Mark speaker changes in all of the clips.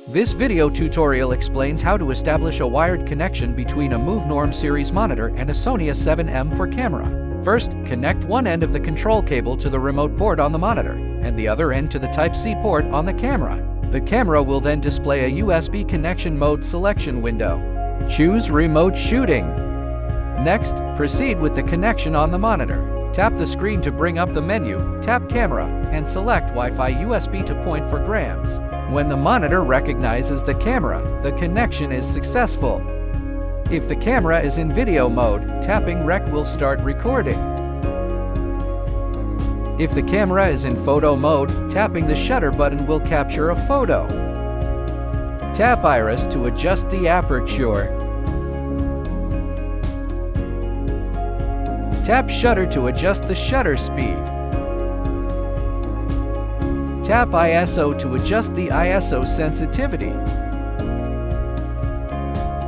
Speaker 1: This video tutorial explains how to establish a wired connection between a MOVNORM series monitor and a Sony A7M IV camera. First, connect one end of the control cable to the remote port on the monitor, and the other end to the Type-C port on the camera. The camera will then display a USB connection mode selection window. Choose Remote Shooting. Next, proceed with the connection on the monitor. Tap the screen to bring up the menu, tap Camera, and select Wi-Fi USB to point for grams. When the monitor recognizes the camera, the connection is successful. If the camera is in video mode, tapping Rec will start recording. If the camera is in photo mode, tapping the shutter button will capture a photo. Tap Iris to adjust the aperture. Tap Shutter to adjust the shutter speed. Tap ISO to adjust the ISO sensitivity.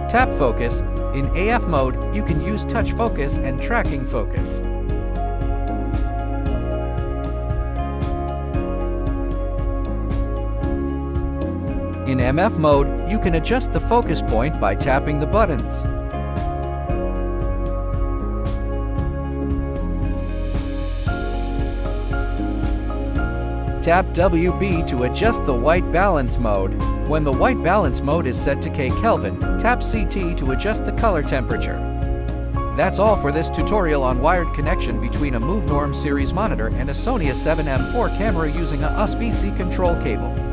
Speaker 1: Tap Focus. In AF mode, you can use touch focus and tracking focus. In MF mode, you can adjust the focus point by tapping the buttons. Tap WB to adjust the white balance mode. When the white balance mode is set to K Kelvin, tap CT to adjust the color temperature. That's all for this tutorial on wired connection between a MOVNORM series monitor and a Sony A7M IV camera using a USB-C control cable.